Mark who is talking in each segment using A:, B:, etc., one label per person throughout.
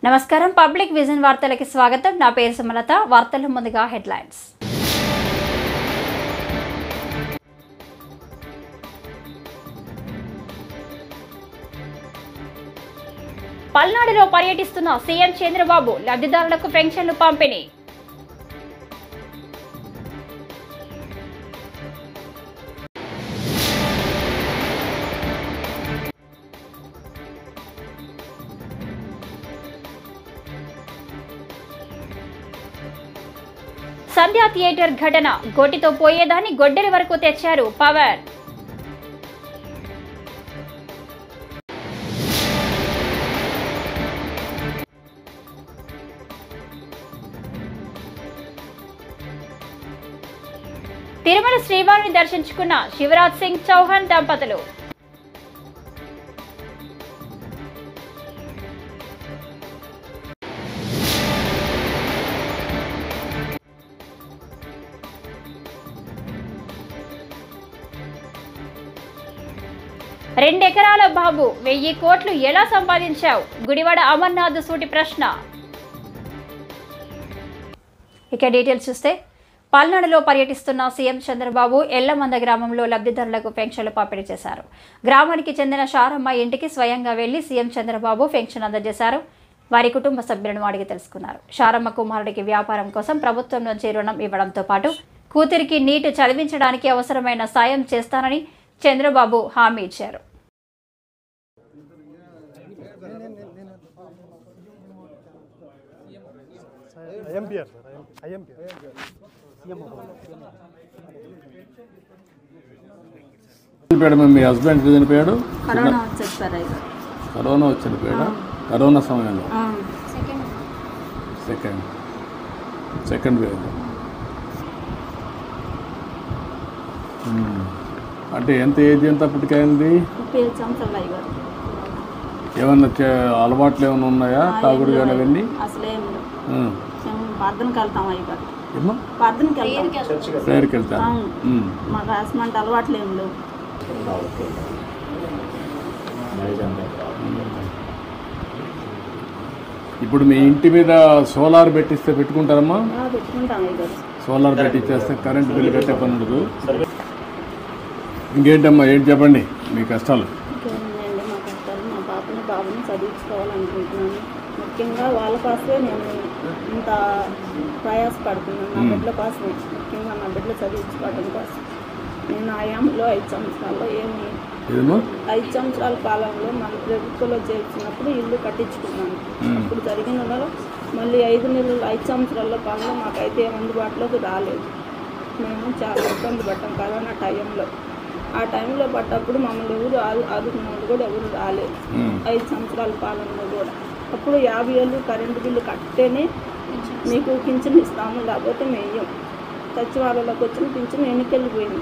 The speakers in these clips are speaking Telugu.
A: నమస్కారం పబ్లిక్ విజన్ వార్తలకి స్వాగతం. నా పేరు సుమలత. వార్తల ముందుగా హెడ్లైన్స్. పల్నాడులో పర్యటిస్తున్న సీఎం చంద్రబాబు లబ్ధిదారులకు పెన్షన్లు పంపిణీ. సంధ్యా థియేటర్ ఘటన, గోటితో పోయేదాన్ని గొడ్డలి వరకు తెచ్చారు పవర్. తిరుమల శ్రీవారిని దర్శించుకున్న శివరాజ్ సింగ్ చౌహాన్ దంపతులు. రెండెకరాల బాబు 1000 కోట్లు ఎలా సంపాదించావు? గుడివాడ అమర్నాథ్ సూటి ప్రశ్న. ఇక డీటెయిల్స్ చూస్తే, పల్నాడులో పర్యటిస్తున్న సీఎం చంద్రబాబు ఎల్లమంద గ్రామంలో లబ్ధిదారులకు పెన్షన్లు పంపిణీ చేశారు. గ్రామానికి చెందిన శారమ్మ ఇంటికి స్వయంగా వెళ్లి సీఎం చంద్రబాబు పెన్షన్ అందజేశారు. వారి కుటుంబ సభ్యులను అడిగి తెలుసుకున్నారు. శారమ్మ కుమారుడికి వ్యాపారం కోసం ప్రభుత్వం నుంచి రుణం ఇవ్వడంతో పాటు కూతురికి నీట్ చదివించడానికి అవసరమైన సాయం చేస్తానని చంద్రబాబు హామీ ఇచ్చారు.
B: మీ హస్బెండ్ చనిపోయాడు, కరోనా వచ్చి చనిపోయాడు. కరోనా సమయంలో సెకండ్ వేవ్. అంటే ఎంత ఏజ్ ఎంత అప్పటికైంది? ఏమన్నా అలవాట్లు ఏమైనా ఉన్నాయా? తాగుడు కానీ అవన్నీ? ప్రేయర్కి వెళ్తాను. ఇప్పుడు మీ ఇంటి మీద సోలార్ పెట్టిస్తే పెట్టుకుంటారమ్మా? సోలార్ పెట్టిచ్చేస్తే కరెంట్ బిల్లు కట్టే పని ఉండదు. ఇంకేంటమ్మా, ఏంటి చెప్పండి మీ కష్టాలు?
C: మా బాబుని చదివించుకోవాలనుకుంటున్నాను. ముఖ్యంగా వాళ్ళ కోసమే నేను ఇంత ప్రయాసపడుతున్నాను. నా బిడ్డల కోసమే, ముఖ్యంగా నా బిడ్డలు చదివించుకోవడం కోసం. నేను ఆయాంలో 5 సంవత్సరాల్లో 5 సంవత్సరాల కాలంలో మన ప్రభుత్వంలో చేర్చినప్పుడు ఇల్లు కట్టించుకున్నాను. అప్పుడు జరిగిన మళ్ళీ 5 సంవత్సరాల కాలంలో మాకైతే అందుబాటులోకి రాలేదు. మేము చాలా ఇబ్బంది పడ్డాం కరోనా టైంలో. ఆ టైంలో పడ్డప్పుడు మమ్మల్ని ఎవరు ఆదుకున్నది కూడా ఎవరు రాలేదు. 5 సంవత్సరాల పాలనలో కూడా అప్పుడు 50,000 కరెంటు బిల్లు కట్టేనే మీకు పింఛన్ ఇస్తాము, లేకపోతే మేయం. సచివాలయంలోకి వచ్చిన పింఛన్ ఎన్నికెళ్ళిపోయింది.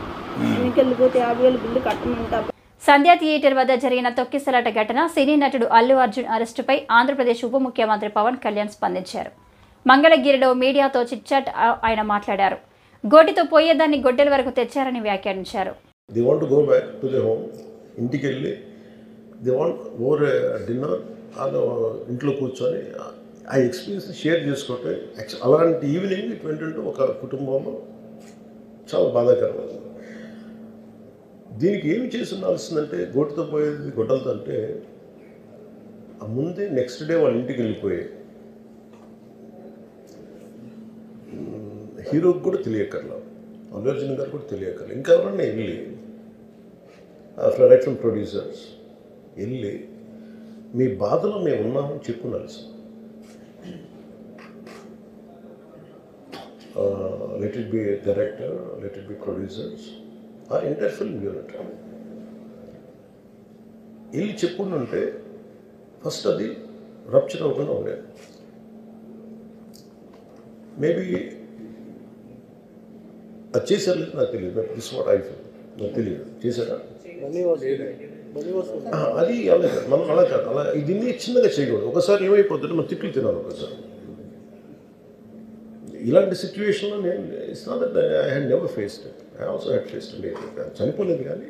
C: ఎన్నికెళ్ళిపోతే 50,000 బిల్లు కట్టమంటా.
A: సంధ్యా థియేటర్ వద్ద జరిగిన తొక్కిసలాట ఘటన, సినీ నటుడు అల్లు అర్జున్ అరెస్టుపై ఆంధ్రప్రదేశ్ ఉప ముఖ్యమంత్రి పవన్ కళ్యాణ్ స్పందించారు. మంగళగిరిలో మీడియాతో చిట్చాట్ ఆయన మాట్లాడారు. గోటితో పోయేదాన్ని గొడ్డలి వరకు తెచ్చారని వ్యాఖ్యానించారు.
D: They want to go back to their home, ఇంటికి వెళ్ళి they want over dinner అలా ఇంట్లో కూర్చొని ఆ ఎక్స్పీరియన్స్ షేర్ చేసుకుంటే అలాంటి ఈవినింగ్ ఇట్ వెంట ఒక కుటుంబంలో చాలా బాధాకరమైంది. దీనికి ఏమి చేసి ఉండాల్సిందంటే, గోటితో పోయేది గొడ్డలతో అంటే ఆ ముందే నెక్స్ట్ డే వాళ్ళ ఇంటికి వెళ్ళిపోయే హీరోకి కూడా తెలియకర్లా, అల్లు అర్జున్ గారు కూడా తెలియకర్లా, ఇంకా ఎవరన్నా వెళ్ళి డైరెక్టర్ ప్రొడ్యూసర్స్ వెళ్ళి మీ బాధలో మేము ఉన్నామని చెప్పున్నారు. Let it be director, let it be producers, ఆ ఎంటైర్ ఫిల్మ్ యూనిట్ వెళ్ళి చెప్పుకుంటుంటే ఫస్ట్ అది రప్చర్ అవ్వకుండా ఉండేది. మేబీ అది చేశారు లేదు నాకు తెలియదు. దిస్ వాట్ ఐ ఫీల్, నాకు తెలియదు చేశారా అది. మనం అలా కాదు, అలా దీన్ని చిన్నగా చేయకూడదు. ఒకసారి ఏమైపోతుంటే మనం తిట్లు తినాలి. ఒకసారి ఇలాంటి సిచ్యువేషన్లో నేను it's not that I had never faced it. I also had faced it. చనిపోలేదు కానీ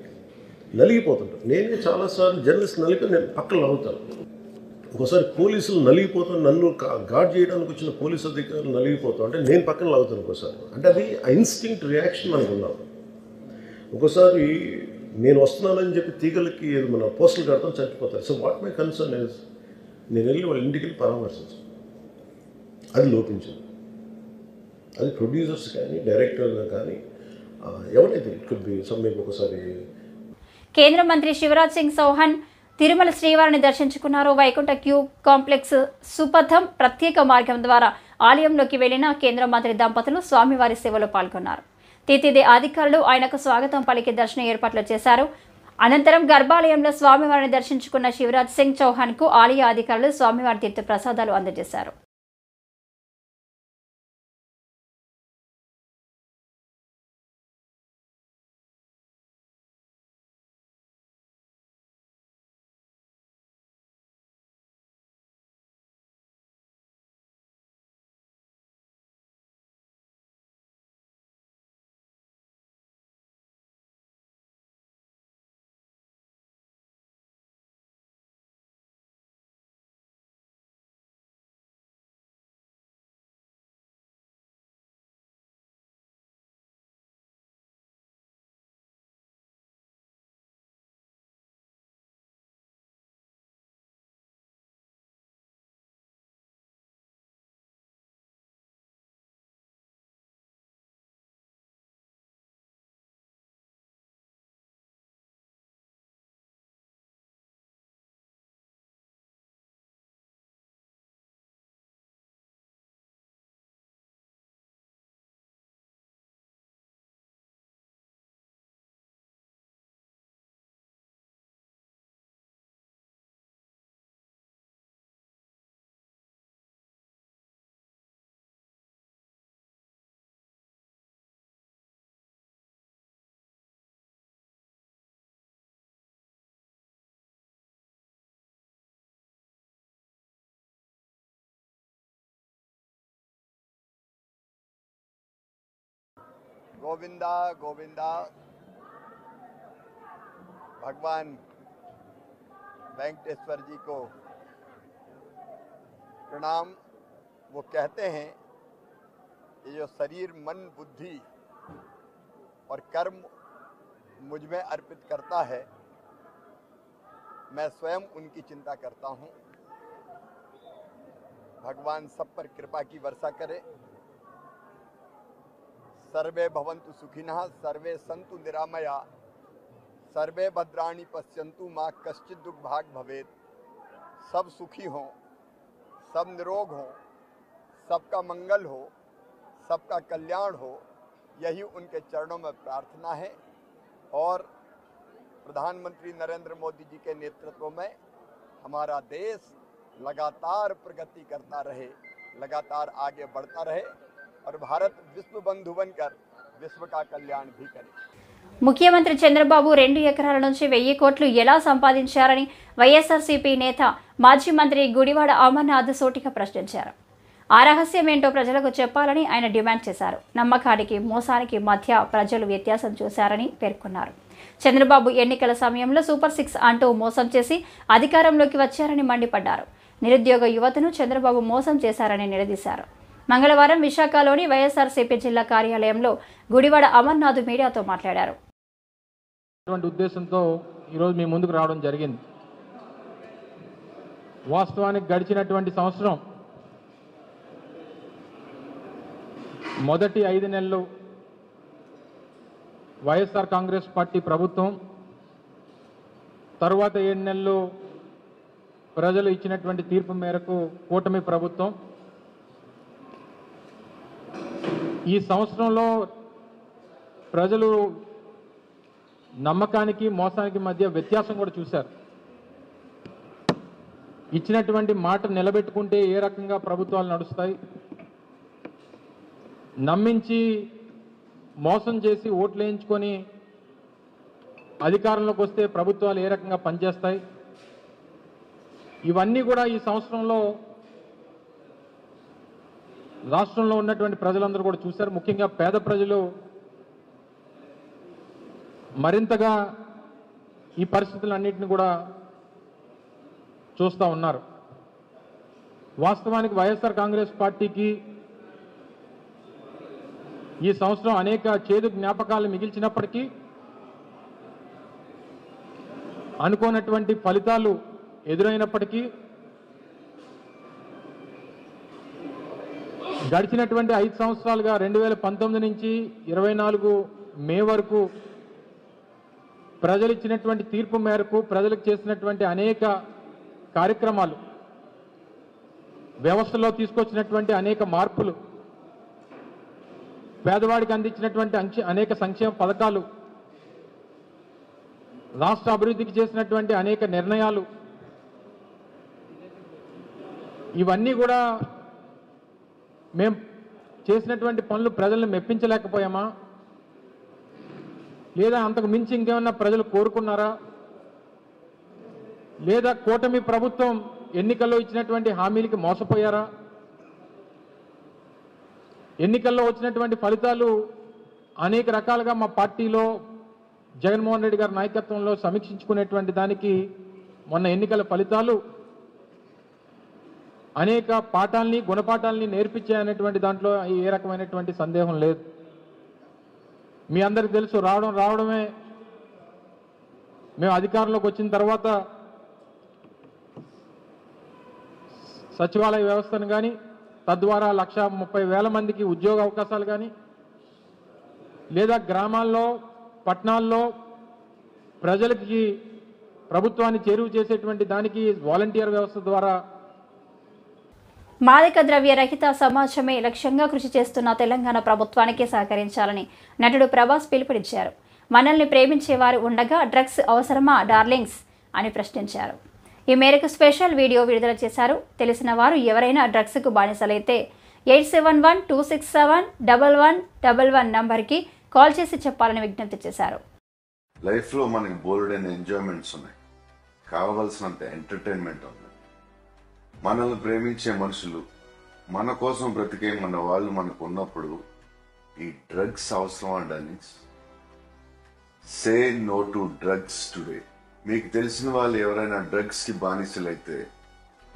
D: నలిగిపోతుంటాను. నేనే చాలాసార్లు జర్నలిస్ట్ నలిపి నేను పక్కన నవ్వుతాను. ఒకసారి పోలీసులు నలిగిపోతాం, నన్ను గార్డ్ చేయడానికి వచ్చిన పోలీస్ అధికారులు నలిగిపోతాం అంటే నేను పక్కన లాగుతాను ఒకసారి. అంటే అది ఇన్స్టింక్ట్ రియాక్షన్ మనకు ఉన్నాం. ఒకసారి నేను వస్తున్నానని చెప్పి తీగలకి మన పోస్టులు కడతాం, చచ్చిపోతారు. So what my concern is నేను వెళ్ళి వాళ్ళ ఇంటికి వెళ్ళి పరామర్శించాను. అది లోపించింది. అది ప్రొడ్యూసర్స్ కానీ డైరెక్టర్గా కానీ ఎవరైతే ఇట్ కుడ్ బి సమ్మెకి ఒకసారి.
A: కేంద్ర మంత్రి శివరాజ్ సింగ్ చౌహాన్ తిరుమల శ్రీవారిని దర్శించుకున్నారు. వైకుంఠ క్యూ కాంప్లెక్స్ సుపథం ప్రత్యేక మార్గం ద్వారా ఆలయంలోకి వెళ్లిన కేంద్ర మంత్రి దంపతులు స్వామివారి సేవలో పాల్గొన్నారు. తితిదే అధికారులు ఆయనకు స్వాగతం పలికి దర్శన ఏర్పాట్లు చేశారు. అనంతరం గర్భాలయంలో స్వామివారిని దర్శించుకున్న శివరాజ్ సింగ్ చౌహాన్ కు ఆలయ అధికారులు స్వామివారి తీర్థ ప్రసాదాలు అందజేశారు.
E: गोविंदा गोविंदा। भगवान वेंकटेश्वर जी को प्रणाम। वो कहते हैं कि जो शरीर, मन, बुद्धि और कर्म मुझ में अर्पित करता है, मैं स्वयं उनकी चिंता करता हूँ। भगवान सब पर कृपा की वर्षा करे। सर्वे भवन्तु सुखिनः, सर्वे सन्तु निरामया, सर्वे भद्राणि पश्यन्तु, माँ कश्चित् दुर्भाग् भवेत्। सब सुखी हों, सब निरोग हों, सबका मंगल हो, सबका कल्याण हो, यही उनके चरणों में प्रार्थना है। और प्रधानमंत्री नरेंद्र मोदी जी के नेतृत्व में हमारा देश लगातार प्रगति करता रहे, लगातार आगे बढ़ता रहे और भारत विश्व बंधु बनकर विश्व का कल्याण भी करे।
A: ముఖ్యమంత్రి చంద్రబాబు 2 ఎకరాల నుంచి 1000 కోట్లు ఎలా సంపాదించారని వైఎస్ఆర్సీపీ నేత మాజీ మంత్రి గుడివాడ అమర్నాథ్ సూటిగా ప్రశ్నించారు. ఆ రహస్యం ఏంటో ప్రజలకు చెప్పాలని ఆయన డిమాండ్ చేశారు. నమ్మకానికి మోసానికి మధ్య ప్రజలు వ్యత్యాసం చూశారని పేర్కొన్నారు. చంద్రబాబు ఎన్నికల సమయంలో సూపర్ 6 అంటూ మోసం చేసి అధికారంలోకి వచ్చారని మండిపడ్డారు. నిరుద్యోగ యువతను చంద్రబాబు మోసం చేశారని నిలదీశారు. మంగళవారం విశాఖలోని వైఎస్ఆర్సీపీ జిల్లా కార్యాలయంలో గుడివాడ అమర్నాథ్ మీడియాతో మాట్లాడారు.
F: ఉద్దేశంతో ఈరోజు మీ ముందుకు రావడం జరిగింది. వాస్తవానికి గడిచినటువంటి సంవత్సరం మొదటి 5 నెలలు వైఎస్ఆర్ కాంగ్రెస్ పార్టీ ప్రభుత్వం, తరువాత 7 నెలలు ప్రజలు ఇచ్చినటువంటి తీర్పు మేరకు కూటమి ప్రభుత్వం. ఈ సంవత్సరంలో ప్రజలు నమ్మకానికి మోసానికి మధ్య వ్యత్యాసం కూడా చూశారు. ఇచ్చినటువంటి మాట నిలబెట్టుకుంటే ఏ రకంగా ప్రభుత్వాలు నడుస్తాయి, నమ్మించి మోసం చేసి ఓట్లు వేయించుకొని అధికారంలోకి వస్తే ప్రభుత్వాలు ఏ రకంగా పనిచేస్తాయి, ఇవన్నీ కూడా ఈ సంవత్సరంలో రాష్ట్రంలో ఉన్నటువంటి ప్రజలందరూ కూడా చూశారు. ముఖ్యంగా పేద ప్రజలు మరింతగా ఈ పరిస్థితులన్నింటినీ కూడా చూస్తూ ఉన్నారు. వాస్తవానికి వైఎస్ఆర్ కాంగ్రెస్ పార్టీకి ఈ సంవత్సరం అనేక చేదు జ్ఞాపకాలు మిగిల్చినప్పటికీ అనుకోనటువంటి ఫలితాలు ఎదురైనప్పటికీ గడిచినటువంటి 5 సంవత్సరాలుగా 2019 నుంచి 24 మే వరకు ప్రజలు ఇచ్చినటువంటి తీర్పు మేరకు ప్రజలకు చేసినటువంటి అనేక కార్యక్రమాలు, వ్యవస్థలో తీసుకొచ్చినటువంటి అనేక మార్పులు, పేదవాడికి అందించినటువంటి అనేక సంక్షేమ పథకాలు, రాష్ట్ర అభివృద్ధికి చేసినటువంటి అనేక నిర్ణయాలు, ఇవన్నీ కూడా మేము చేసినటువంటి పనులు ప్రజలను మెప్పించలేకపోయామా, లేదా అంతకు మించి ఇంకేమన్నా ప్రజలు కోరుకున్నారా, లేదా కూటమి ప్రభుత్వం ఎన్నికల్లో ఇచ్చినటువంటి హామీలకి మోసపోయారా, ఎన్నికల్లో వచ్చినటువంటి ఫలితాలు అనేక రకాలుగా మా పార్టీలో జగన్మోహన్ రెడ్డి గారి నాయకత్వంలో సమీక్షించుకునేటువంటి దానికి మొన్న ఎన్నికల ఫలితాలు అనేక పాఠాలని గుణపాఠాలని నేర్పించాయనేటువంటి దాంట్లో ఏ రకమైనటువంటి సందేహం లేదు. మీ అందరికీ తెలుసు, రావడమే మేము అధికారంలోకి వచ్చిన తర్వాత సచివాలయ వ్యవస్థను కానీ, తద్వారా 1,30,000 మందికి ఉద్యోగ అవకాశాలు కానీ, లేదా గ్రామాల్లో పట్టణాల్లో ప్రజలకి ప్రభుత్వాన్ని చేరువ చేసేటువంటి దానికి వాలంటీర్ వ్యవస్థ ద్వారా
A: మాదక ద్రవ్య రహిత సమాజమే లక్ష్యంగా కృషి చేస్తున్న తెలంగాణ ప్రభుత్వానికి సహకరించాలని నటుడు ప్రభాస్ పిలుపునిచ్చారు. మనల్ని ప్రేమించేవారు ఉండగా డ్రగ్స్ అవసరమా డార్లింగ్స్ అని ప్రశ్నించారు. ఈ మేరకు స్పెషల్ వీడియో విడుదల చేశారు. తెలిసిన వారు ఎవరైనా డ్రగ్స్కు బానిసలైతే 8712671111 నంబర్కి కాల్ చేసి చెప్పాలని విజ్ఞప్తి చేశారు.
G: లైఫ్లో మనకి బోల్డైన ఎంజాయ్మెంట్స్ ఉన్నాయి, కావలసినంత ఎంటర్టైన్మెంట్ ఉంది. మనల్ని ప్రేమించే మనుషులు, మన కోసం బ్రతికే మన వాళ్ళు మనకు ఉన్నప్పుడు ఈ డ్రగ్స్ అవసరమా darlings? Say no to drugs today. మీకు తెలిసిన వాళ్ళు ఎవరైనా డ్రగ్స్కి బానిసలైతే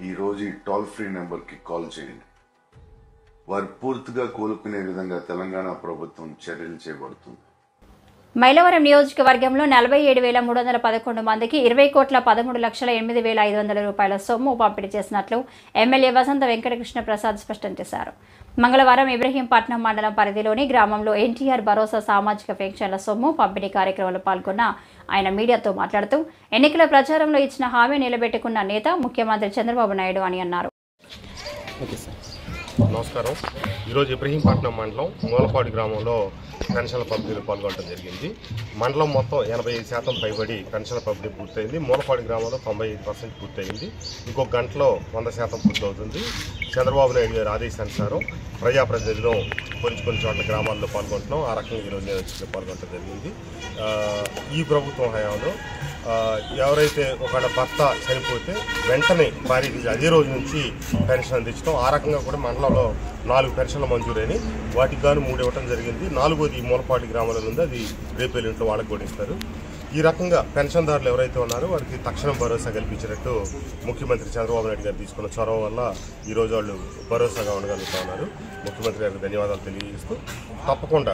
G: ఈరోజు ఈ టోల్ ఫ్రీ నెంబర్కి కాల్ చేయండి. వారు పూర్తిగా కోలుకునే విధంగా తెలంగాణ ప్రభుత్వం చర్యలు చేపడుతుంది.
A: మైలవరం నియోజకవర్గంలో 47,311 మందికి 20,13,08,500 రూపాయల సొమ్ము పంపిణీ చేసినట్లు ఎమ్మెల్యే వసంత వెంకటకృష్ణ ప్రసాద్ స్పష్టం చేశారు. మంగళవారం ఇబ్రహీంపట్నం మండలం పరిధిలోని గ్రామంలో ఎన్టీఆర్ భరోసా సామాజిక పెన్షన్ల సొమ్ము పంపిణీ కార్యక్రమంలో పాల్గొన్న ఆయన మీడియాతో మాట్లాడుతూ ఎన్నికల ప్రచారంలో ఇచ్చిన హామీ నిలబెట్టుకున్న నేత ముఖ్యమంత్రి చంద్రబాబు నాయుడు అని అన్నారు.
H: నమస్కారం. ఈరోజు ఇబ్రహీంపట్నం మండలం మూలపాడు గ్రామంలో పెన్షన్ల పంపిణీలో పాల్గొనడం జరిగింది. మండలం మొత్తం 85% పైబడి పెన్షన్ల పంపిణీ పూర్తయింది. మూలపాడు గ్రామంలో 95% పూర్తయింది. ఇంకొక గంటలో 100% పూర్తవుతుంది. చంద్రబాబు నాయుడు గారి ఆదేశానుసారం ప్రజాప్రతినిధులు కొన్ని చోట్ల గ్రామాల్లో పాల్గొంటున్నాం. ఆ రకంగా ఈరోజు నేను వచ్చి పాల్గొనడం జరిగింది. ఈ ప్రభుత్వం హయాంలో ఎవరైతే ఒకళ్ళ భర్త చనిపోతే వెంటనే భార్యకి అదే రోజు నుంచి పెన్షన్ అందించడం, ఆ రకంగా కూడా మండలంలో 4 పెన్షన్లు మంజూరైనవి. వాటికి గాను 3 ఇవ్వడం జరిగింది. 4వది మూలపాటి గ్రామంలో ఉంది, అది రేపేళ్ళ ఇంట్లో వాళ్ళకి కూడా ఇస్తారు. ఈ రకంగా పెన్షన్దారులు ఎవరైతే ఉన్నారో వారికి తక్షణం భరోసా కల్పించినట్టు ముఖ్యమంత్రి చంద్రబాబు నాయుడు గారు తీసుకున్న చొరవ వల్ల ఈరోజు వాళ్ళు భరోసాగా ఉండగలుగుతూ ఉన్నారు. ముఖ్యమంత్రి గారికి ధన్యవాదాలు తెలియజేస్తూ తప్పకుండా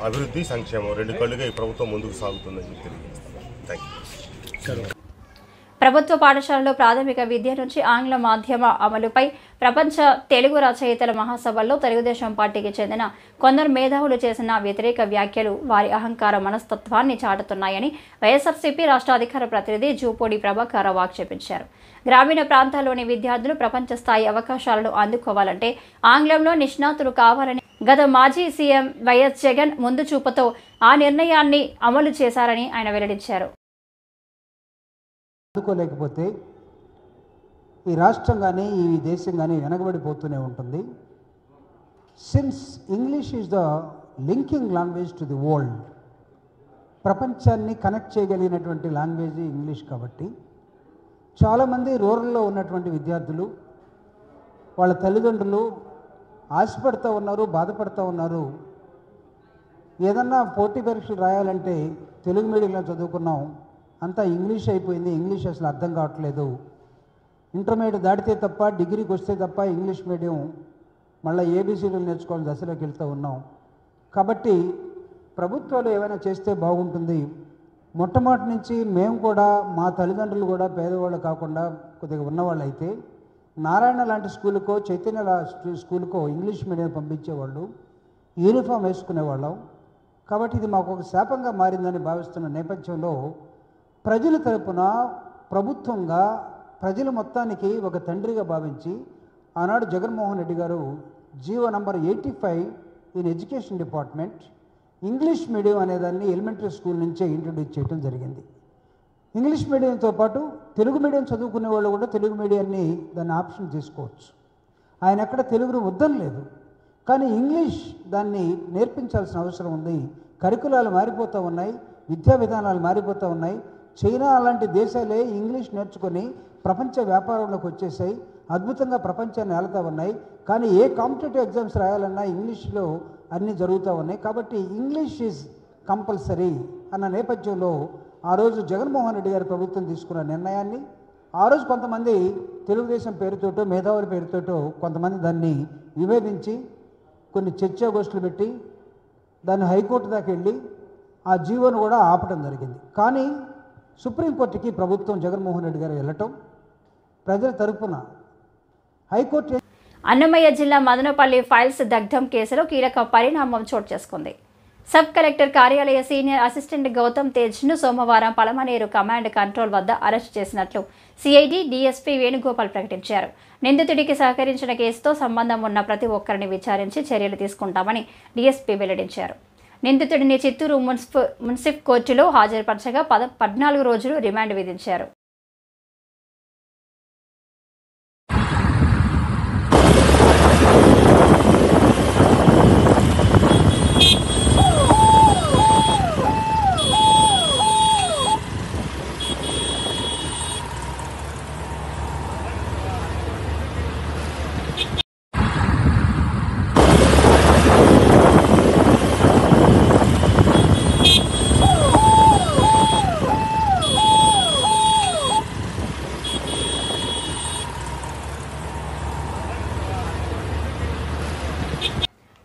H: అభివృద్ధి, సంక్షేమం 2 కళ్ళుగా ఈ ప్రభుత్వం ముందుకు సాగుతుందని తెలియజేస్తున్నాను. Thank you.
A: ప్రభుత్వ పాఠశాలలో ప్రాథమిక విద్య నుంచి ఆంగ్ల మాధ్యమ అమలుపై ప్రపంచ తెలుగు రచయితల మహాసభల్లో తెలుగుదేశం పార్టీకి చెందిన కొందరు మేధావులు చేసిన వ్యతిరేక వ్యాఖ్యలు వారి అహంకార మనస్తత్వాన్ని చాటుతున్నాయని వైఎస్ఆర్సీపీ రాష్ట్ర అధికార ప్రతినిధి జూపూడి ప్రభాకర్ ఆక్షేపించారు. గ్రామీణ ప్రాంతాల్లోని విద్యార్థులు ప్రపంచ స్థాయి అవకాశాలను అందుకోవాలంటే ఆంగ్లంలో నిష్ణాతులు కావాలని గత మాజీ సీఎం వైఎస్ జగన్ ముందు చూపుతో ఆ నిర్ణయాన్ని అమలు చేశారని ఆయన వెల్లడించారు.
I: అందుకోలేకపోతే ఈ రాష్ట్రం కానీ ఈ దేశం కానీ వెనకబడిపోతూనే ఉంటుంది. Since English is the linking language to the world, ప్రపంచాన్ని కనెక్ట్ చేయగలిగినటువంటి లాంగ్వేజ్ ఇంగ్లీష్. కాబట్టి చాలామంది రూరల్లో ఉన్నటువంటి విద్యార్థులు, వాళ్ళ తల్లిదండ్రులు ఆశపడుతూ ఉన్నారు, బాధపడుతూ ఉన్నారు. ఏదన్నా పోటీ పరీక్షలు రాయాలంటే తెలుగు మీడియంలో చదువుకున్నాం, అంతా ఇంగ్లీష్ అయిపోయింది, ఇంగ్లీష్ అసలు అర్థం కావట్లేదు, ఇంటర్మీడియట్ దాటితే తప్ప, డిగ్రీకి వస్తే తప్ప ఇంగ్లీష్ మీడియం మళ్ళీ ఏబీసీడీలు నేర్చుకోవాలని దశలోకి వెళ్తూ ఉన్నాం. కాబట్టి ప్రభుత్వాలు ఏమైనా చేస్తే బాగుంటుంది. మొట్టమొదటి నుంచి మేము కూడా, మా తల్లిదండ్రులు కూడా పేదవాళ్ళు కాకుండా కొద్దిగా ఉన్నవాళ్ళు అయితే నారాయణ లాంటి స్కూలుకో, చైతన్య స్కూలుకో ఇంగ్లీష్ మీడియం పంపించేవాళ్ళు, యూనిఫామ్ వేసుకునేవాళ్ళం. కాబట్టి ఇది మాకు ఒక శాపంగా మారిందని భావిస్తున్న నేపథ్యంలో ప్రజల తరపున ప్రభుత్వంగా ప్రజల మొత్తానికి ఒక తండ్రిగా భావించి ఆనాడు జగన్మోహన్ రెడ్డి గారు GO number 85 in education department English medium అనేదాన్ని ఎలిమెంటరీ స్కూల్ నుంచే ఇంట్రడ్యూస్ చేయడం జరిగింది. ఇంగ్లీష్ మీడియంతో పాటు తెలుగు మీడియం చదువుకునే వాళ్ళు కూడా తెలుగు మీడియాన్ని దాన్ని ఆప్షన్ చేసుకోవచ్చు. ఆయన ఎక్కడ తెలుగును వద్దనలేదు, కానీ ఇంగ్లీష్ దాన్ని నేర్పించాల్సిన అవసరం ఉంది. కరికులాలు మారిపోతూ ఉన్నాయి, విద్యా విధానాలు మారిపోతూ ఉన్నాయి. చైనా అలాంటి దేశాలే ఇంగ్లీష్ నేర్చుకొని ప్రపంచ వ్యాపారంలోకి వచ్చేసాయి, అద్భుతంగా ప్రపంచాన్ని ఏలుతూ ఉన్నాయి. కానీ ఏ కాంపిటేటివ్ ఎగ్జామ్స్ రాయాలన్నా ఇంగ్లీష్లో అన్నీ జరుగుతూ ఉన్నాయి. కాబట్టి ఇంగ్లీష్ ఈజ్ కంపల్సరీ అన్న నేపథ్యంలో ఆ రోజు జగన్మోహన్ రెడ్డి గారి ప్రభుత్వం తీసుకున్న నిర్ణయాన్ని ఆ రోజు కొంతమంది తెలుగుదేశం పేరుతోటో, మేధావుల పేరుతోటో కొంతమంది దాన్ని విభేదించి కొన్ని చర్చాగోష్ఠులు పెట్టి దాన్ని హైకోర్టు దాకా వెళ్ళి ఆ జీవోను కూడా ఆపడం జరిగింది. కానీ సుప్రీంకోర్టుకి ప్రభుత్వం జగన్మోహన్ రెడ్డి గారు వెళ్ళటం, ప్రజల తరపున హైకోర్టు.
A: అన్నమయ్య జిల్లా మదనపల్లి ఫైల్స్ దగ్ధం కేసులో కీలక పరిణామం చోటు చేసుకుంది. సబ్ కలెక్టర్ కార్యాలయ సీనియర్ అసిస్టెంట్ గౌతమ్ తేజ్ను సోమవారం పలమనేరు కమాండ్ కంట్రోల్ వద్ద అరెస్ట్ చేసినట్లు సిఐడి డీఎస్పీ వేణుగోపాల్ ప్రకటించారు. నిందితుడికి సహకరించిన కేసుతో సంబంధం ఉన్న ప్రతి ఒక్కరిని విచారించి చర్యలు తీసుకుంటామని డీఎస్పీ వెల్లడించారు. నిందితుడిని చిత్తూరు మున్సిఫ్ కోర్టులో హాజరుపరచగా 14 రోజులు రిమాండ్ విధించారు.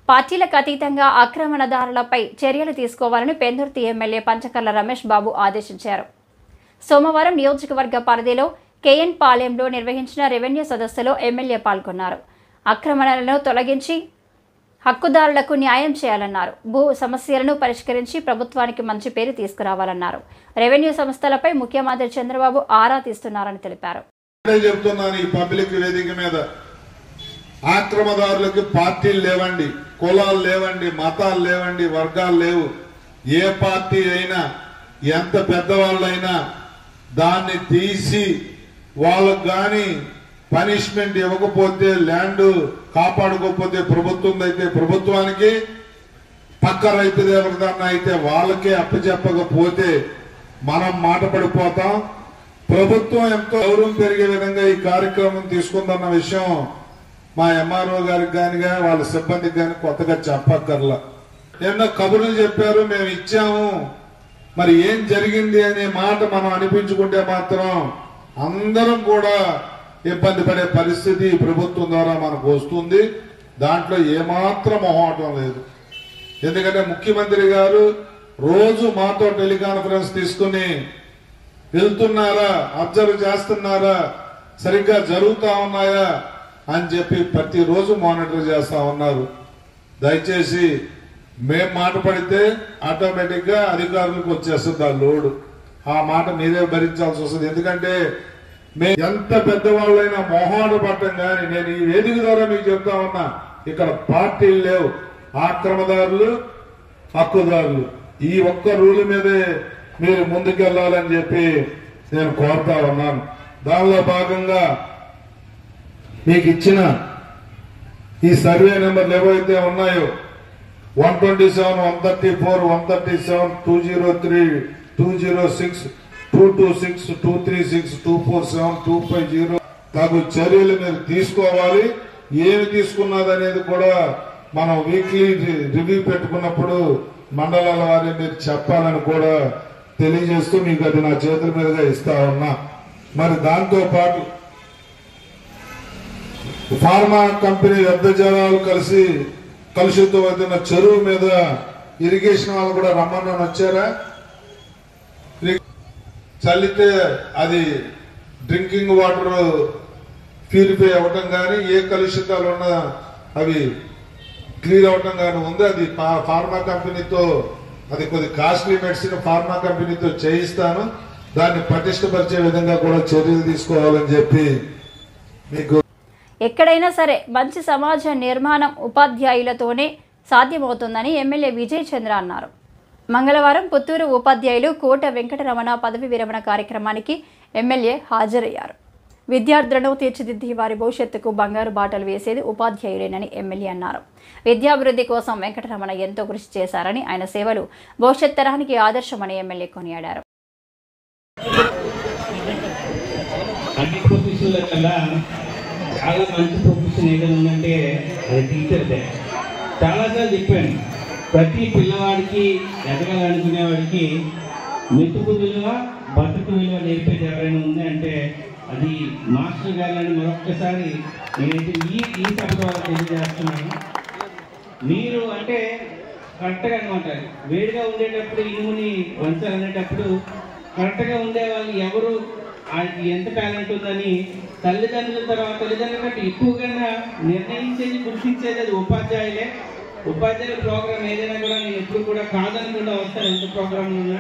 A: పార్టీలకు అతీతంగా ఆక్రమణదారులపై చర్యలు తీసుకోవాలని పెందుర్తి ఎమ్మెల్యే పంచకర్ల రమేష్ బాబు ఆదేశించారు. సోమవారం నియోజకవర్గ పరిధిలో కేఎన్ పాలెంలో నిర్వహించిన రెవెన్యూ సదస్సులో ఎమ్మెల్యే పాల్గొన్నారు. ఆక్రమణలను తొలగించి హక్కుదారులకు న్యాయం చేయాలన్నారు. భూ సమస్యలను పరిష్కరించి ప్రభుత్వానికి మంచి పేరు తీసుకురావాలన్నారు. రెవెన్యూ సంస్థలపై ముఖ్యమంత్రి చంద్రబాబు ఆరా తీస్తున్నారని తెలిపారు.
J: ఆక్రమదారులకు పార్టీలు లేవండి, కులాలు లేవండి, మతాలు లేవండి, వర్గాలు లేవు. ఏ పార్టీ అయినా, ఎంత పెద్దవాళ్ళైనా దాన్ని తీసి వాళ్ళకు గాని పనిష్మెంట్ ఇవ్వకపోతే, ల్యాండ్ కాపాడుకోకపోతే ప్రభుత్వం అయితే ప్రభుత్వానికి, పక్క రైతు ఎవరిదన్నా అయితే వాళ్ళకే అప్పచెప్పకపోతే మనం మాట పడిపోతాం. ప్రభుత్వం ఎంతో గౌరవం పెరిగే విధంగా ఈ కార్యక్రమం తీసుకుందన్న విషయం మా ఎంఆర్ఓ గారికి కానీ వాళ్ళ సిబ్బందికి కానీ కొత్తగా చెప్పక్కర్లా. ఎన్నో కబుర్లు చెప్పారు, మేము ఇచ్చాము, మరి ఏం జరిగింది అనే మాట మనం అనిపించుకుంటే మాత్రం అందరం కూడా ఇబ్బంది పడే పరిస్థితి ప్రభుత్వం ద్వారా మనకు వస్తుంది. దాంట్లో ఏమాత్రం మొహమాటం లేదు. ఎందుకంటే ముఖ్యమంత్రి గారు రోజు మాతో టెలికాన్ఫరెన్స్ తీసుకుని వెళ్తున్నారా, అబ్జర్వ్ చేస్తున్నారా, సరిగ్గా జరుగుతా ఉన్నాయా అని చెప్పి ప్రతిరోజు మానిటర్ చేస్తా ఉన్నారు. దయచేసి మేం మాట పడితే ఆటోమేటిక్ గా అధికారులకు వచ్చేస్తుంది ఆ లోడ్. ఆ మాట మీరే భరించాల్సి వస్తుంది. ఎందుకంటే మేము ఎంత పెద్దవాళ్ళైనా మొహాట పట్టం కానీ, నేను ఈ వేదిక ద్వారా మీకు చెప్తా ఉన్నా, ఇక్కడ పార్టీలు లేవు, ఆక్రమదారులు, హక్కుదారులు. ఈ ఒక్క రూల్ మీదే మీరు ముందుకెళ్లాలని చెప్పి నేను కోరుతా ఉన్నాను. దానిలో భాగంగా మీకు ఇచ్చిన ఈ సర్వే నెంబర్లు ఏవైతే ఉన్నాయో 127, 134, 137, 203, 206, 226, 236, 247, 250 తగు చర్యలు మీరు తీసుకోవాలి. ఏమి తీసుకున్నదనేది కూడా మనం వీక్లీ రివ్యూ పెట్టుకున్నప్పుడు మండలాల వారి మీరు చెప్పాలని కూడా తెలియజేస్తూ మీకు అది నా చేతుల మీదుగా ఇస్తా ఉన్నా. మరి దాంతో పాటు ఫార్మా కంపెనీ వ్యర్థజలాలు కలుషితమవుతున్న చెరువు మీద ఇరిగేషన్ వాళ్ళు కూడా రమ్మని వచ్చారా? చల్లితే అది డ్రింకింగ్ వాటర్ ప్యూరిఫై అవ్వటం కానీ ఏ కలుషితాలు ఉన్నా అవి క్లియర్ అవటం కానీ ఉంది. అది ఫార్మా కంపెనీతో, అది కొద్ది కాస్ట్లీ మెడిసిన్ ఫార్మా కంపెనీతో చేయిస్తాను. దాన్ని పటిష్టపరిచే విధంగా కూడా చర్యలు తీసుకోవాలని చెప్పి మీకు.
A: ఎక్కడైనా సరే మంచి సమాజ నిర్మాణం ఉపాధ్యాయులతోనే సాధ్యమవుతుందని ఎమ్మెల్యే విజయ్ చంద్ర అన్నారు. మంగళవారం పుత్తూరు ఉపాధ్యాయులు కోట వెంకటరమణ పదవి విరమణ కార్యక్రమానికి ఎమ్మెల్యే హాజరయ్యారు. విద్యార్థులను తీర్చిదిద్ది వారి భవిష్యత్తుకు బంగారు బాటలు వేసేది ఉపాధ్యాయుడేనని ఎమ్మెల్యే అన్నారు. విద్యాభివృద్ధి కోసం వెంకటరమణ ఎంతో కృషి చేశారని, ఆయన సేవలు భవిష్యత్ తరానికి ఆదర్శమని ఎమ్మెల్యే కొనియాడారు.
K: అన్ని ప్రొఫెషన్ల కన్నా చాలా మంచి ప్రొఫెషన్ ఏదైనా ఉందంటే అది టీచర్దే. చాలాసార్లు చెప్పాను, ప్రతి పిల్లవాడికి ఎదగాలనుకునేవాడికి మెతుకు విలువ, బతుకు విలువ నేర్పేది ఎవరైనా ఉంది అంటే అది మాస్టర్ గారిని మరొక్కసారి నేనైతే ఈ సభ ద్వారా తెలియజేస్తున్నాను. మీరు అంటే కరెక్ట్గా అనమాట, వేడిగా ఉండేటప్పుడు ఇనుముని వంచాలనేటప్పుడు కరెక్ట్గా ఉండే వాళ్ళు ఎవరు, ఎంత టాలెంట్ ఉందని తల్లిదండ్రుల కంటే ఎక్కువగా నిర్ణయించేది, గుర్తించేది అది ఉపాధ్యాయులే. ఉపాధ్యాయుల ప్రోగ్రాం ఏదైనా కూడా నేను ఎప్పుడు కూడా కాదనకుండా వస్తాను, ఎంత ప్రోగ్రాంలు ఉన్నా.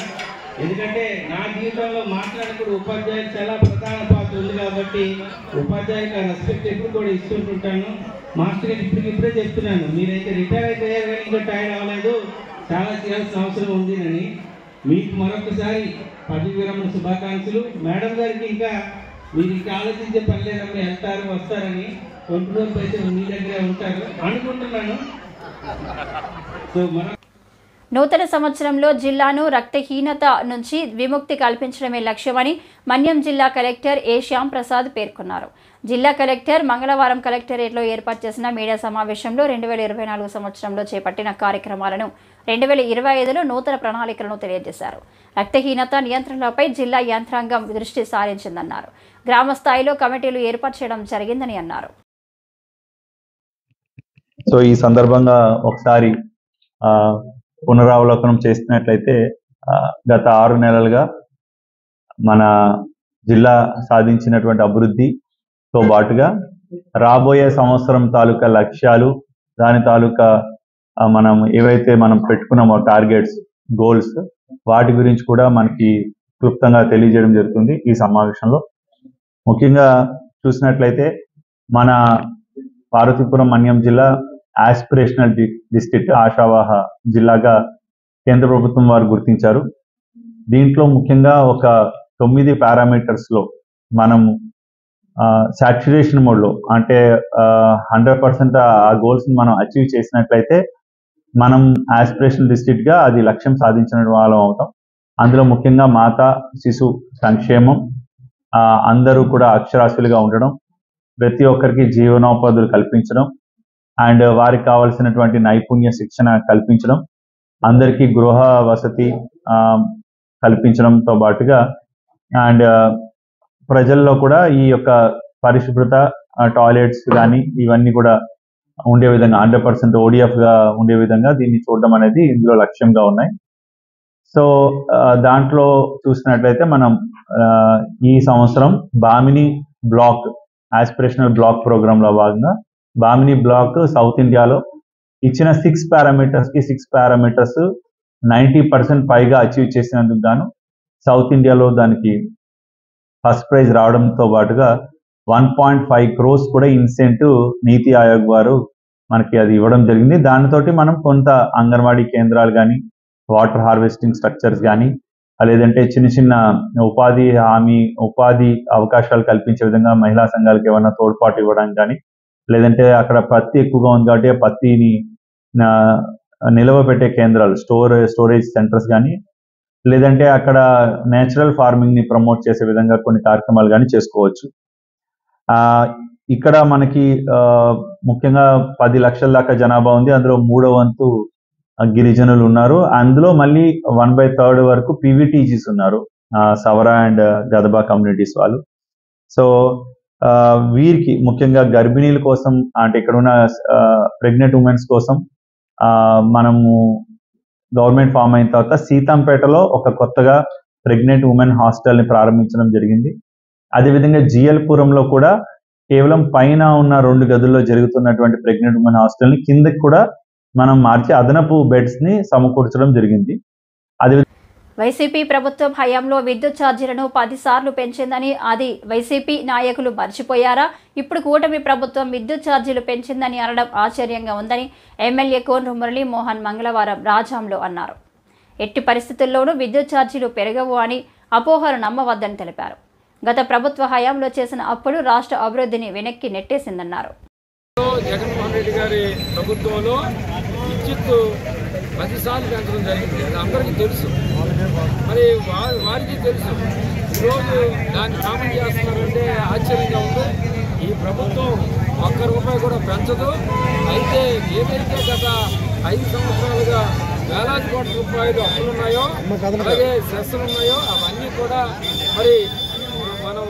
K: ఎందుకంటే నా జీవితంలో మాట్లాడినప్పుడు ఉపాధ్యాయులు చాలా ప్రధాన పాత్ర ఉంది కాబట్టి ఉపాధ్యాయులకు ఆ రెస్పెక్ట్ ఎప్పుడు కూడా ఇస్తుంటుంటాను. మాస్టర్ గారు ఇప్పటికిప్పుడే చెప్తున్నాను, మీరైతే రిటైర్ అయితే కానీ ఇంకా టైర్ అవ్వలేదు, చాలా చేయాల్సిన అవసరం ఉంది అని. మీకు మరొకసారి పదవి విరమణ శుభాకాంక్షలు. మేడం గారికి ఇంకా మీరు ఇంకా ఆలోచించే పని లేదమ్మా, వెళ్తారు వస్తారని, 20 రోజులు అయితే మీ దగ్గరే ఉంటారు అనుకుంటున్నాను. సో
A: నూతన సంవత్సరంలో జిల్లాను రక్తహీనత నుంచి విముక్తి కల్పించడమే లక్ష్యమని మన్యం జిల్లా కలెక్టర్ ఏ శ్యామ్ ప్రసాద్ పేర్కొన్నారు. జిల్లా కలెక్టర్ మంగళవారం కలెక్టరేట్లో ఏర్పాటు చేసిన మీడియా సమావేశంలో 2024 సంవత్సరంలో చేపట్టిన కార్యక్రమాలను, 2025లో నూతన ప్రణాళికలను తెలియజేశారు. రక్తహీనత నియంత్రణలపై జిల్లా యంత్రాంగం దృష్టి సారించిందన్నారు. గ్రామ స్థాయిలో కమిటీలు ఏర్పాటు చేయడం జరిగిందని అన్నారు.
L: సో ఈ సందర్భంగా ఒకసారి పునరావలోకనం చేస్తున్నట్లయితే గత 6 నెలలుగా మన జిల్లా సాధించినటువంటి అభివృద్ధితో పాటుగా రాబోయే సంవత్సరం తాలూకా లక్ష్యాలు, దాని తాలూకా మనం పెట్టుకున్నామో టార్గెట్స్, గోల్స్, వాటి గురించి కూడా మనకి క్లుప్తంగా తెలియజేయడం జరుగుతుంది ఈ సమావేశంలో. ముఖ్యంగా చూసినట్లయితే మన పార్వతీపురం మన్యం జిల్లా ఆస్పిరేషనల్ డిస్ట్రిక్ట్, ఆశావాహ జిల్లాగా కేంద్ర ప్రభుత్వం వారు గుర్తించారు. దీంట్లో ముఖ్యంగా ఒక 9 పారామీటర్స్లో మనం సాచ్యురేషన్ మోడ్లో, అంటే 100% ఆ గోల్స్ని మనం అచీవ్ చేసినట్లయితే మనం ఆస్పిరేషనల్ డిస్ట్రిక్ట్గా అది లక్ష్యం సాధించిన వాళ్ళం అవుతాం. అందులో ముఖ్యంగా మాతా శిశు సంక్షేమం, అందరూ కూడా అక్షరాస్యులుగా ఉండడం, ప్రతి ఒక్కరికి జీవనోపాధులు కల్పించడం, అండ్ వారికి కావాల్సినటువంటి నైపుణ్య శిక్షణ కల్పించడం, అందరికీ గృహ వసతి కల్పించడంతో పాటుగా అండ్ ప్రజల్లో కూడా ఈ యొక్క పరిశుభ్రత, టాయిలెట్స్ కానీ ఇవన్నీ కూడా ఉండే విధంగా 100% ODFగా ఉండే విధంగా దీన్ని చూడడం అనేది ఇందులో లక్ష్యంగా ఉన్నాయి. సో దాంట్లో చూసినట్లయితే మనం ఈ సంవత్సరం బామిని బ్లాక్, ఆస్పిరేషనల్ బ్లాక్ ప్రోగ్రాంలో భాగంగా బామిని బ్లాక్ సౌత్ ఇండియాలో ఇచ్చిన 6 పారామీటర్స్కి 6 పారామీటర్స్ 90% పైగా అచీవ్ చేసినందుకు గాను సౌత్ ఇండియాలో దానికి ఫస్ట్ ప్రైజ్ రావడంతో పాటుగా 1.5 crores కూడా ఇన్సెంటివ్ నీతి ఆయోగ్ వారు మనకి అది ఇవ్వడం జరిగింది. దానితోటి మనం కొంత అంగన్వాడీ కేంద్రాలు కానీ, వాటర్ హార్వెస్టింగ్ స్ట్రక్చర్స్ కానీ, లేదంటే చిన్న చిన్న ఉపాధి అవకాశాలు కల్పించే విధంగా మహిళా సంఘాలకు ఏమైనా తోడ్పాటు ఇవ్వడానికి కానీ, లేదంటే అక్కడ పత్తి ఎక్కువగా ఉంది కాబట్టి పత్తిని నిల్వ పెట్టే కేంద్రాలు, స్టోరేజ్ సెంటర్స్ కానీ, లేదంటే అక్కడ నేచురల్ ఫార్మింగ్ని ప్రమోట్ చేసే విధంగా కొన్ని కార్యక్రమాలు కానీ చేసుకోవచ్చు. ఇక్కడ మనకి ముఖ్యంగా 10 లక్షల దాకా జనాభా ఉంది. అందులో 3వ వంతు గిరిజనులు ఉన్నారు. అందులో మళ్ళీ 1/3 వరకు PVTGs ఉన్నారు, సవరా అండ్ గదబా కమ్యూనిటీస్ వాళ్ళు. సో వీరికి ముఖ్యంగా గర్భిణీల కోసం అంటే ఇక్కడ ఉన్న ప్రెగ్నెంట్ ఉమెన్స్ కోసం మనము గవర్నమెంట్ ఫామ్ అయిన తర్వాత సీతంపేటలో ఒక కొత్తగా ప్రెగ్నెంట్ ఉమెన్ హాస్టల్ని ప్రారంభించడం జరిగింది. అదేవిధంగా జిఎల్పురంలో కూడా కేవలం పైన ఉన్న 2 గదుల్లో జరుగుతున్నటువంటి ప్రెగ్నెంట్ ఉమెన్ హాస్టల్ని కిందకి కూడా మనం మార్చి అదనపు బెడ్స్ని సమకూర్చడం జరిగింది.
A: వైసీపీ ప్రభుత్వం హయాంలో విద్యుత్ ఛార్జీలను 10 సార్లు పెంచిందని అది వైసీపీ నాయకులు మర్చిపోయారా? ఇప్పుడు కూటమి ప్రభుత్వం విద్యుత్ ఛార్జీలు పెంచిందని అనడం ఆశ్చర్యంగా ఉందని ఎమ్మెల్యే కోనరు మురళీమోహన్ మంగళవారం రాజాంలో అన్నారు. ఎట్టి పరిస్థితుల్లోనూ విద్యుత్ ఛార్జీలు పెరగవు అని అపోహలు నమ్మవద్దని తెలిపారు. గత ప్రభుత్వ హయాంలో చేసిన అప్పులు రాష్ట్ర అభివృద్ధిని వెనక్కి నెట్టేసిందన్నారు.
F: జగన్మోహన్ రెడ్డి గారి ప్రభుత్వంలో విద్యుత్ 10 సార్లు పెంచడం జరిగింది. అది అందరికీ తెలుసు. మరి వారికి తెలుసు. ఈరోజు దాన్ని కామెంట్ చేస్తున్నారంటే ఆశ్చర్యంగా ఉంది. ఈ ప్రభుత్వం ₹1 కూడా పెంచదు. అయితే ఏదైతే గత 5 సంవత్సరాలుగా వేలాది కోట్ల రూపాయలు అప్పులున్నాయో అలాగే సెస్సులు ఉన్నాయో అవన్నీ కూడా మరి మనం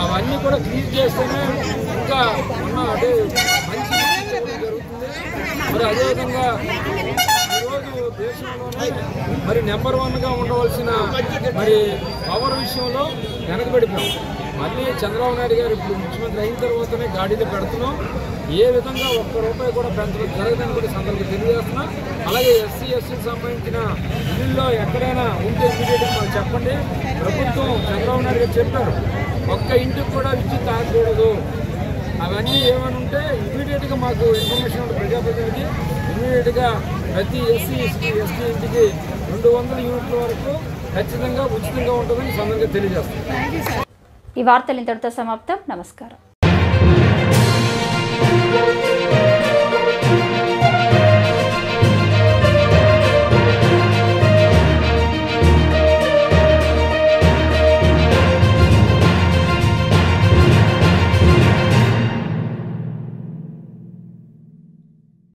F: అవన్నీ కూడా క్లియర్ చేస్తేనే ఇంకా అంటే మంచి జరుగుతుంది. మరి అదేవిధంగా ఈరోజు దేశంలోనే మరి నెంబర్ 1గా ఉండవలసిన మరి పవర్ విషయంలో వెనకబడిపోయాం. మళ్ళీ చంద్రబాబు నాయుడు గారు ఇప్పుడు ముఖ్యమంత్రి అయిన తర్వాతనే గాడిలో పెడుతున్నాం. ఏ విధంగా ₹1 కూడా పెంచడం జరగదని కూడా సందర్భంగా తెలియజేస్తున్నా. అలాగే ఎస్సీ ఎస్టీకి సంబంధించిన బిల్లుల్లో ఎక్కడైనా ఉంటే ఇమీడియట్గా మాకు చెప్పండి. ప్రభుత్వం చంద్రబాబు నాయుడు గారు చెప్పారు ఒక్క ఇంటికి కూడా విద్యుత్ ఆగకూడదు. అవన్నీ ఏమైనా ఉంటే ఇమీడియట్గా మాకు ఇన్ఫర్మేషన్ ఉంటుంది. ప్రజాప్రతినిధి ఇమీడియట్గా ప్రతి ఎస్సీ ఎస్టీ ఇంటికి 200 యూనిట్ల వరకు ఖచ్చితంగా ఉచితంగా ఉంటుందని సందర్భంగా తెలియజేస్తాం.
A: ఈ వార్తలు ఇంతటితో సమాప్తం. నమస్కారం.